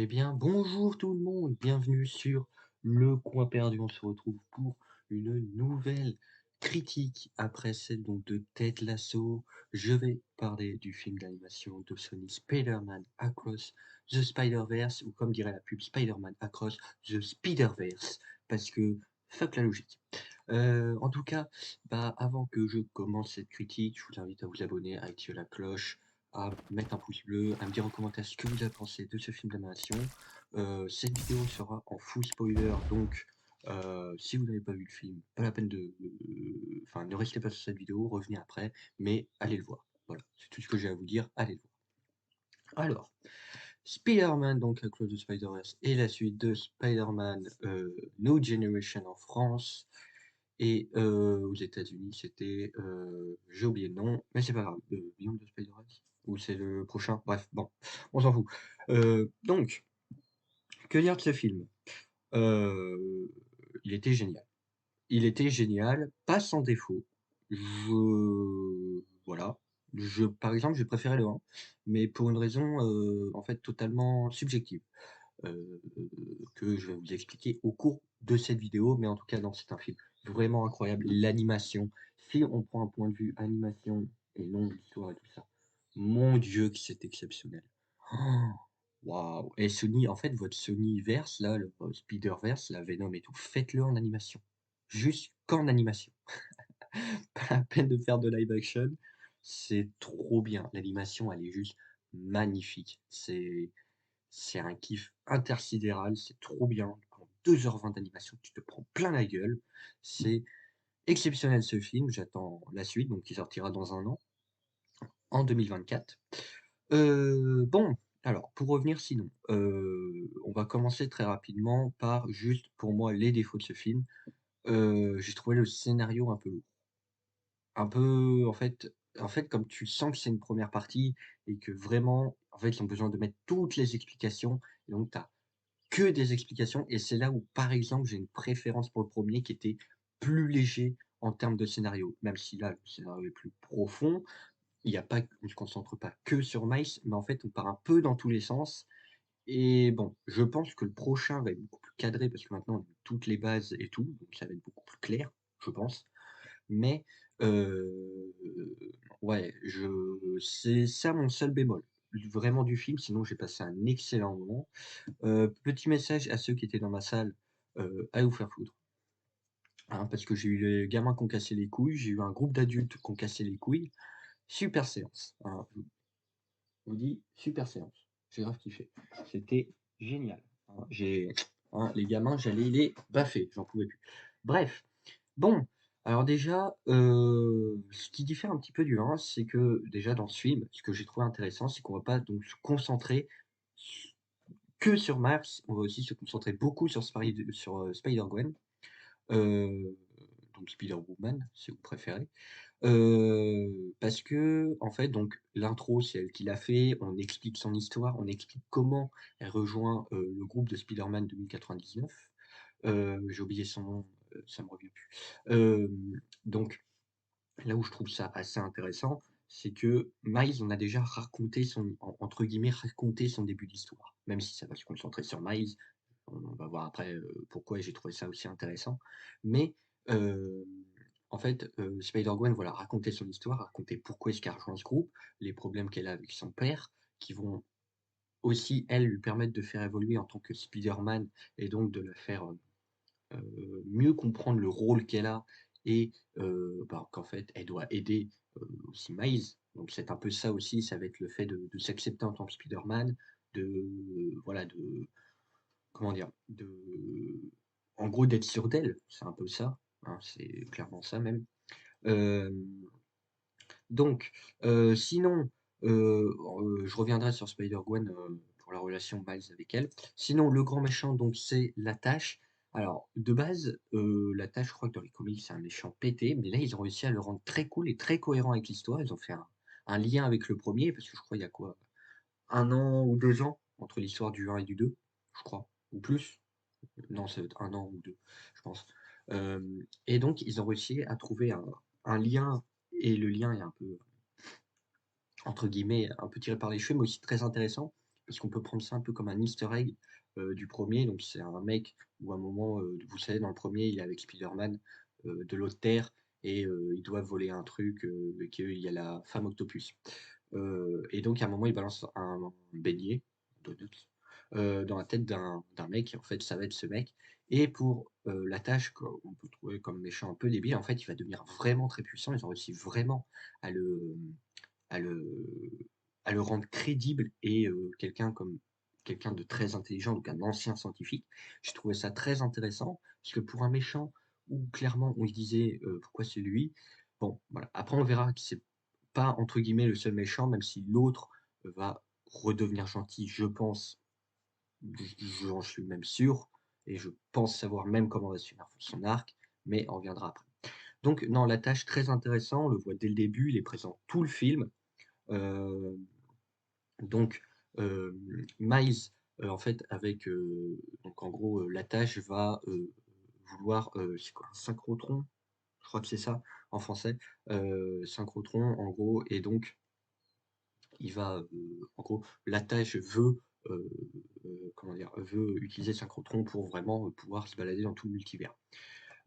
Eh bien, bonjour tout le monde, bienvenue sur Le Coin Perdu. On se retrouve pour une nouvelle critique après celle donc de Ted Lasso. Je vais parler du film d'animation de Sony Spider-Man Across the Spider-Verse, ou comme dirait la pub, Spider-Man Across the Spider-Verse, parce que fuck la logique. En tout cas, avant que je commence cette critique, je vous invite à vous abonner, à activer la cloche, à mettre un pouce bleu, à me dire en commentaire ce que vous avez pensé de ce film d'animation. Cette vidéo sera en full spoiler, donc si vous n'avez pas vu le film, pas la peine enfin, ne restez pas sur cette vidéo, revenez après, mais allez le voir. Voilà, c'est tout ce que j'ai à vous dire, allez le voir. Alors, Spider-Man, donc Across the Spider-Verse, et la suite de Spider-Man No Generation en France. Et aux États-Unis, c'était, j'ai oublié le nom, mais c'est pas grave, Beyond the Spider-Verse, ou c'est le prochain, bref, bon, on s'en fout. Donc, que dire de ce film? Euh, il était génial. Il était génial, pas sans défaut. Voilà. Par exemple, j'ai préféré le 1, mais pour une raison, en fait, totalement subjective, euh, que je vais vous expliquer au cours de cette vidéo, mais en tout cas, non, c'est un film vraiment incroyable. L'animation, si on prend un point de vue animation et non l'histoire et tout ça, mon Dieu, que c'est exceptionnel. Oh, waouh! Et Sony, en fait, votre Sonyverse, là, le Spider-Verse, la Venom et tout, faites-le en animation. Juste qu'en animation. Pas la peine de faire de live action. C'est trop bien. L'animation, elle est juste magnifique. C'est un kiff intersidéral, c'est trop bien. Pendant 2h20 d'animation, tu te prends plein la gueule. C'est exceptionnel ce film. J'attends la suite, donc qui sortira dans un an, en 2024. Bon, alors, pour revenir sinon, on va commencer très rapidement par juste pour moi les défauts de ce film. J'ai trouvé le scénario un peu lourd. Un peu, en fait, comme tu sens que c'est une première partie et que vraiment, en fait, ils ont besoin de mettre toutes les explications. Et donc, tu as que des explications et c'est là où, par exemple, j'ai une préférence pour le premier qui était plus léger en termes de scénario. Même si là, le scénario est plus profond, il y a pas on ne se concentre pas que sur Miles, mais en fait, on part un peu dans tous les sens et bon, je pense que le prochain va être beaucoup plus cadré parce que maintenant on a toutes les bases et tout, donc ça va être beaucoup plus clair, je pense. Mais heu, ouais, c'est ça mon seul bémol, vraiment du film, sinon j'ai passé un excellent moment. Petit message à ceux qui étaient dans ma salle, allez vous faire foutre, hein, parce que j'ai eu les gamins qui ont cassé les couilles, j'ai eu un groupe d'adultes qui ont cassé les couilles. Super séance, hein, je vous dis super séance. J'ai grave kiffé. C'était génial, hein. Les gamins, j'allais les baffer, j'en pouvais plus. Bref, bon, alors déjà, ce qui diffère un petit peu du 1, c'est que déjà dans ce film, ce que j'ai trouvé intéressant, c'est qu'on va pas donc se concentrer que sur Mars, on va aussi se concentrer beaucoup sur Spider-Gwen, heu, donc Spider-Woman si vous préférez. Parce qu'en fait donc l'intro, c'est elle qui l'a fait, on explique son histoire, on explique comment elle rejoint, le groupe de Spider-Man 2099. J'ai oublié son nom, ça me revient plus. Donc là où je trouve ça assez intéressant, c'est que Miles, on a déjà raconté entre guillemets «raconté» son début d'histoire. Même si ça va se concentrer sur Miles, on va voir après, pourquoi j'ai trouvé ça aussi intéressant. Mais, hem, en fait, Spider-Gwen, voilà, raconter son histoire, raconter pourquoi est-ce qu'elle rejoint ce groupe, les problèmes qu'elle a avec son père, qui vont aussi, elle, lui permettre de faire évoluer en tant que Spider-Man et donc de la faire, mieux comprendre le rôle qu'elle a et qu'en fait, elle doit aider, aussi Miles. Donc c'est un peu ça aussi, ça va être le fait de s'accepter en tant que Spider-Man, voilà, comment dire? En gros, d'être sûr d'elle, c'est un peu ça, hein, c'est clairement ça même. Hem, donc sinon, je reviendrai sur Spider-Gwen, pour la relation Miles avec elle. Sinon, le grand méchant, donc c'est la Tâche. Alors, de base, la Tâche, je crois que dans les comics, c'est un méchant pété, mais là, ils ont réussi à le rendre très cool et très cohérent avec l'histoire. Ils ont fait un lien avec le premier parce que je crois il y a quoi? 1 an ou 2 ans entre l'histoire du 1 et du 2, je crois, ou plus. Non, ça doit être 1 an ou 2, je pense. Et donc ils ont réussi à trouver un lien et le lien est un peu, entre guillemets, un peu tiré par les cheveux, mais aussi très intéressant, parce qu'on peut prendre ça un peu comme un easter egg, du premier. Donc c'est un mec où à un moment, vous savez dans le premier il est avec Spider-Man, de l'autre terre et ils doivent voler un truc, et qu'il y a la femme octopus. Et donc à un moment il balance un beignet, donuts, dans la tête d'un mec et en fait ça va être ce mec et pour, la tâche qu'on peut trouver comme méchant un peu débile, en fait il va devenir vraiment très puissant. Ils ont réussi vraiment à le, à le à le rendre crédible et quelqu'un de très intelligent, donc un ancien scientifique. J'ai trouvé ça très intéressant, parce que pour un méchant où clairement on se disait, «Pourquoi c'est lui?» Bon, voilà. Après on verra que c'est pas entre guillemets «le seul méchant», même si l'autre va redevenir gentil, je pense, j'en suis même sûr et je pense savoir même comment va se finir son arc, mais on reviendra après. Donc non, la tâche très intéressant, on le voit dès le début, il est présent tout le film. Heu, donc, Miles, en fait, avec, donc en gros, l'attache va, vouloir, c'est quoi? Un synchrotron? Je crois que c'est ça en français. Synchrotron en gros et donc il va, en gros, l'attache veut, heu comment dire? Veut utiliser synchrotron pour vraiment, pouvoir se balader dans tout le multivers.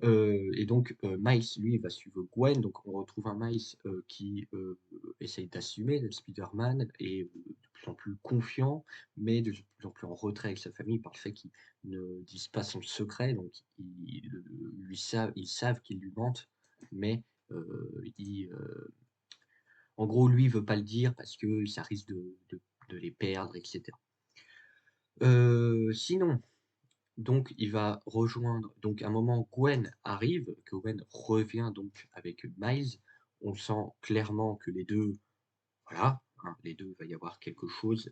Et donc, Miles, lui, il va suivre Gwen, donc on retrouve un Miles, qui, essaye d'assumer d'être Spider-Man et de plus en plus confiant, mais de plus en plus en retrait avec sa famille par le fait qu'il ne dise pas son secret, donc ils savent qu'il lui mentent, mais en gros, lui, il veut pas le dire parce que ça risque de les perdre et cetera. Sinon donc il va rejoindre donc à un moment Gwen arrive, que Gwen revient donc avec Miles. On sent clairement que les 2 voilà, hein, les 2 va y avoir quelque chose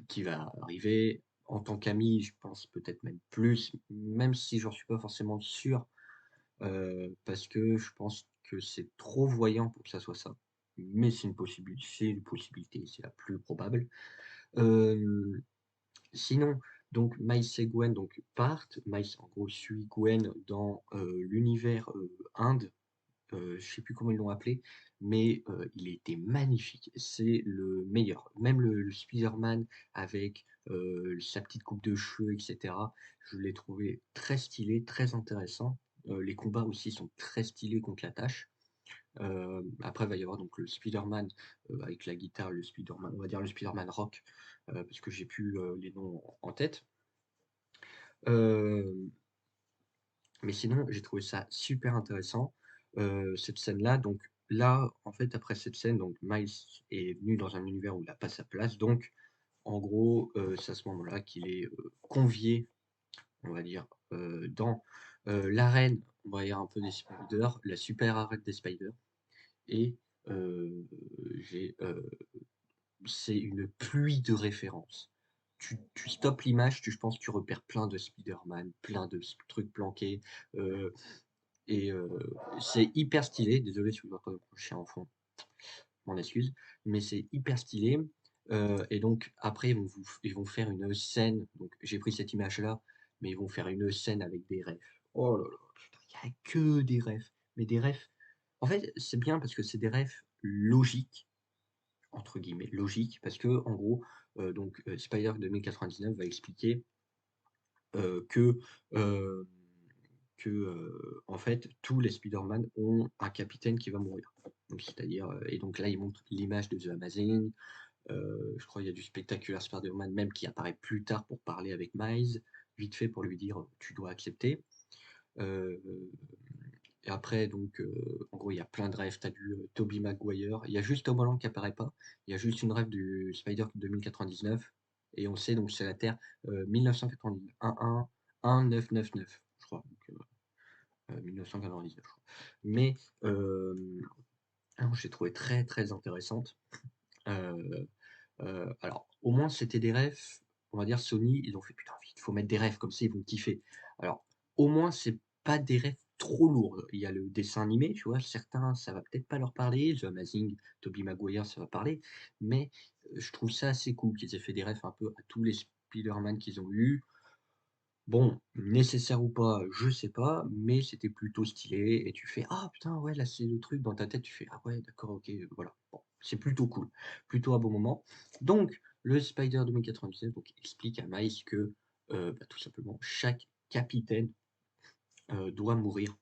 qui va arriver. En tant qu'amis, je pense peut-être même plus, même si j'en suis pas forcément sûr, parce que je pense que c'est trop voyant pour que ça soit ça. Mais c'est une possibilité, c'est la plus probable. Hem Sinon, donc Miles et Gwen donc partent. Miles en gros suit Gwen dans, l'univers, Inde, je sais plus comment ils l'ont appelé, mais, il était magnifique. C'est le meilleur. Même le Spider-Man avec, sa petite coupe de cheveux et cetera, je l'ai trouvé très stylé, très intéressant. Les combats aussi sont très stylés contre la tâche. Après, il va y avoir donc le Spider-Man, avec la guitare, le Spider-Man, on va dire le Spider-Man rock, parce que j'ai plus, les noms en tête. Hem, mais sinon, j'ai trouvé ça super intéressant, cette scène-là. Donc là, en fait, après cette scène, donc Miles est venu dans un univers où il a pas sa place. Donc en gros, c'est à ce moment-là qu'il est, convié, on va dire, dans, l'arène, on va dire un peu des Spiders, la super arène des Spiders et heu, j'ai, c'est une pluie de références. Tu stoppes l'image, je pense que tu repères plein de Spider-Man, plein de trucs planqués, heu et c'est hyper stylé. Désolé si vous entendez mon chien en fond, m'en excuse, mais c'est hyper stylé, et donc après ils vont faire une scène, donc j'ai pris cette image-là, mais ils vont faire une scène avec des refs. Oh là là, putain, il y a que des refs, mais des refs en fait, c'est bien parce que c'est des refs «logiques», entre guillemets, «logiques» parce qu'en gros, donc Spider 2099 va expliquer, que, hem, en fait, tous les Spider-Man ont un capitaine qui va mourir. Donc c'est-à-dire, et donc là, il montre l'image de The Amazing, je crois il y a du Spectacular Spider-Man même qui apparaît plus tard pour parler avec Miles, vite fait pour lui dire: «Tu dois accepter». Heu et après donc, en gros, il y a plein de rêves. Tu as du, Tobey Maguire. Il y a juste Tom Holland qui apparaît pas. Il y a juste une rêve du Spider 2099 et on sait donc c'est la Terre, 1999, 1999, je crois, donc 1999, je crois. Mais, non, j'ai trouvé très, très intéressante. Heu alors au moins c'était des refs, on va dire Sony, ils ont fait: «Putain, il faut mettre des refs comme ça ils vont kiffer». Alors au moins c'est pas des refs trop lourds. Il y a le dessin animé, tu vois? Certains, ça va peut-être pas leur parler, The Amazing, Tobey Maguire, ça va parler, mais je trouve ça assez cool qu'ils aient fait des refs un peu à tous les Spider-Man qu'ils ont eu. Bon, nécessaire ou pas, je sais pas, mais c'était plutôt stylé et tu fais: «Ah putain, ouais, là, c'est le truc», dans ta tête, tu fais: «Ah ouais, d'accord, OK, voilà». Bon, c'est plutôt cool, plutôt un bon moment. Donc Le Spider 2097 donc explique à Miles que, tout simplement chaque capitaine, doit mourir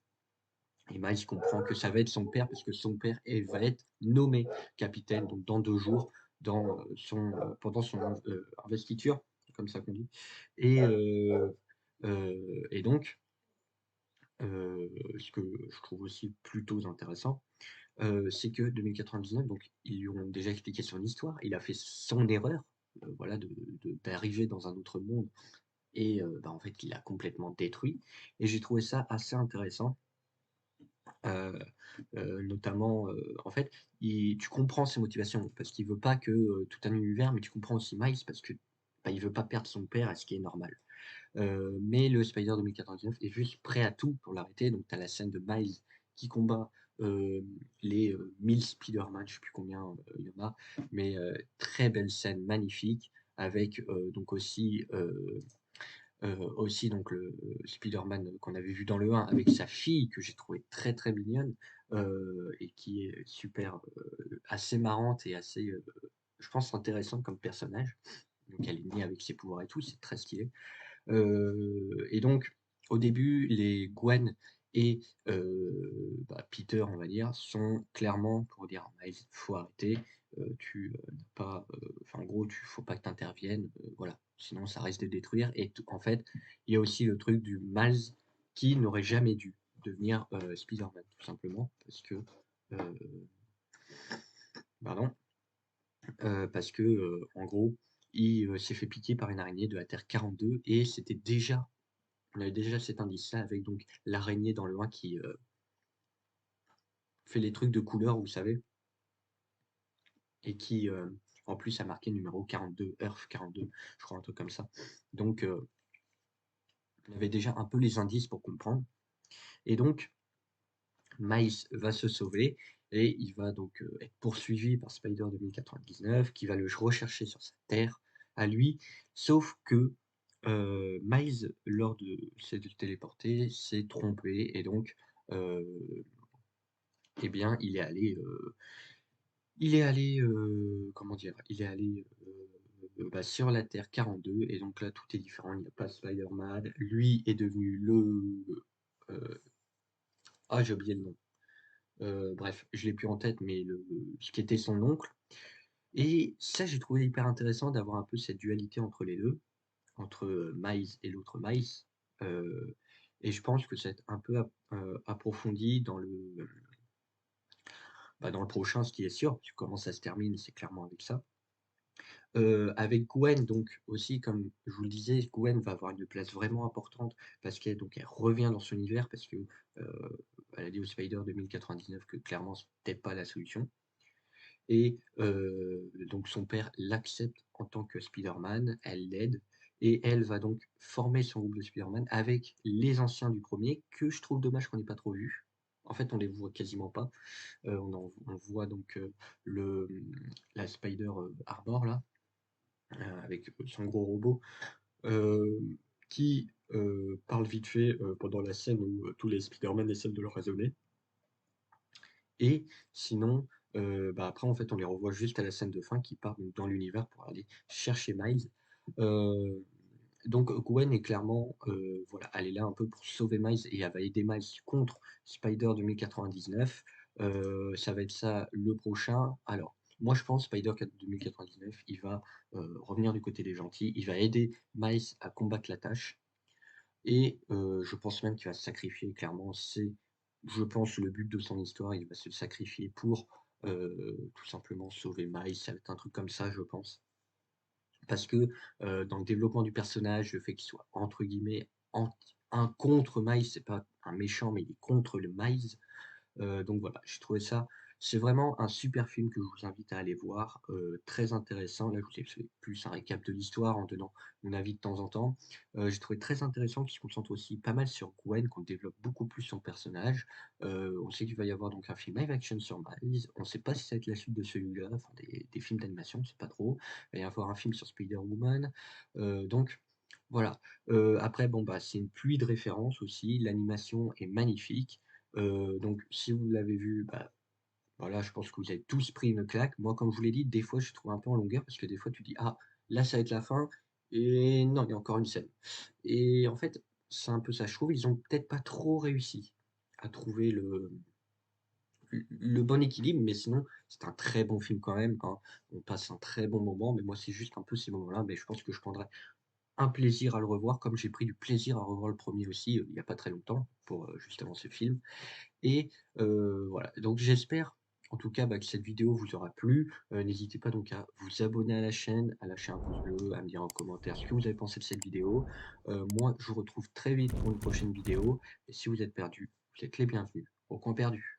et Miles comprend que ça va être son père parce que son père va être nommé capitaine donc dans 2 jours dans, pendant son investiture, c'est comme ça qu'on dit et donc ce que je trouve aussi plutôt intéressant, c'est que 2099 donc ils lui ont déjà expliqué son histoire. Il a fait son erreur, voilà d'arriver dans un autre monde et en fait, il l'a complètement détruit et j'ai trouvé ça assez intéressant, heu notamment, en fait, tu comprends ses motivations parce qu'il veut pas que, tout un univers mais tu comprends aussi Miles parce que, il veut pas perdre son père et ce qui est normal. Mais le Spider 2099 est juste prêt à tout pour l'arrêter. Donc tu as la scène de Miles qui combat, les, 1000 Spider-Man, je sais plus combien, il y en a, mais très belle scène, magnifique avec, donc aussi donc le Spider-Man qu'on avait vu dans le 1 avec sa fille que j'ai trouvé très, très mignonne, et qui est super, assez marrante et assez, je pense intéressante comme personnage. Donc elle est née avec ses pouvoirs et tout, c'est très stylé. Et donc, au début, les Gwen et Peter, on va dire, sont clairement pour dire: «Miles, faut arrêter, tu, n'as pas, enfin, en gros, tu faut pas que tu interviennes, voilà, sinon ça risque de détruire» et t en fait, il y a aussi le truc du Miles qui n'aurait jamais dû devenir, Spider-Man, tout simplement heu, pardon, parce que, en gros, il, s'est fait piquer par une araignée de la Terre 42 et c'était déjà on avait déjà cet indice-là avec donc l'araignée dans le 1 qui, fait les trucs de couleur, vous savez? Et qui, en plus a marqué numéro 42, Earth 42, je crois un truc comme ça. Donc, on avait déjà un peu les indices pour comprendre et donc Miles va se sauver et il va donc, être poursuivi par Spider 2099 qui va le rechercher sur sa terre à lui. Sauf que, Miles lors de s'est téléporté, s'est trompé et donc, heu eh bien, comment dire? Il est allé, sur la Terre 42 et donc là, tout est différent. Il n'y a pas Spider-Man. Lui est devenu heu, j'ai oublié le nom. Bref, je l'ai plus en tête, mais ce qui était son oncle et ça, j'ai trouvé hyper intéressant d'avoir un peu cette dualité entre les 2, entre, Miles et l'autre Miles, heu et je pense que c'est un peu approfondi dans le prochain, ce qui est sûr, parce que comment ça se termine, c'est clairement avec ça. Avec Gwen donc aussi comme je vous le disais, Gwen va avoir une place vraiment importante parce qu'elle donc elle revient dans son univers parce que, elle a dit au Spider 2099 que clairement c'était pas la solution et donc son père l'accepte en tant que Spider-Man, elle l'aide et elle va donc former son groupe de Spider-Man avec les anciens du premier que je trouve dommage qu'on n'ait pas trop vus. En fait, on les voit quasiment pas. On voit donc, la Spider, Arbor là, avec son gros robot, hem, qui, parle vite fait, pendant la scène où, tous les Spider-Man essaient de le raisonner et sinon, après en fait on les revoit juste à la scène de fin qui part donc dans l'univers pour aller chercher Miles. Heu, donc Gwen est clairement, voilà, elle est là un peu pour sauver Miles et elle va aider Miles contre Spider 2099. Ça va être ça le prochain. Alors, moi je pense Spider 2099, il va, revenir du côté des gentils, il va aider Miles à combattre la tâche et je pense même qu'il va se sacrifier clairement. C'est, je pense, le but de son histoire. Il va se sacrifier pour, tout simplement sauver Miles. Ça va être un truc comme ça, je pense. Parce que, dans le développement du personnage, le fait qu'il soit entre guillemets un contre Miles, c'est pas un méchant, mais il est contre le Miles. Donc voilà, j'ai trouvé ça c'est vraiment un super film que je vous invite à aller voir, très intéressant. Là, je vous ai fait plus un récap de l'histoire en donnant mon avis de temps en temps. J'ai trouvé très intéressant qu'il se concentre aussi pas mal sur Gwen, qu'on développe beaucoup plus son personnage. On sait qu'il va y avoir donc un film live action sur Miles. On ne sait pas si ça va être la suite de celui-là, enfin des films d'animation, on ne sait pas trop. Il va y avoir un film sur Spider-Woman, donc voilà. Après bon, c'est une pluie de références aussi. L'animation est magnifique. Donc si vous l'avez vu, Voilà, je pense que vous avez tous pris une claque. Moi, comme je vous l'ai dit, des fois, je trouve un peu en longueur parce que des fois, tu dis: «Ah, là, ça va être la fin» et non, il y a encore une scène et en fait, c'est un peu ça. Je trouve ils ont peut-être pas trop réussi à trouver le bon équilibre, mais sinon, c'est un très bon film quand même, hein. On passe un très bon moment, mais moi, c'est juste un peu ces moments-là, mais je pense que je prendrai un plaisir à le revoir comme j'ai pris du plaisir à revoir le premier aussi, il y a pas très longtemps pour, juste avant ce film. Et voilà, donc j'espère en tout cas, bah, que cette vidéo vous aura plu. N'hésitez pas donc à vous abonner à la chaîne, à lâcher un pouce bleu, à me dire en commentaire ce que vous avez pensé de cette vidéo. Moi, je vous retrouve très vite pour une prochaine vidéo et si vous êtes perdu, vous êtes les bienvenus au coin perdu.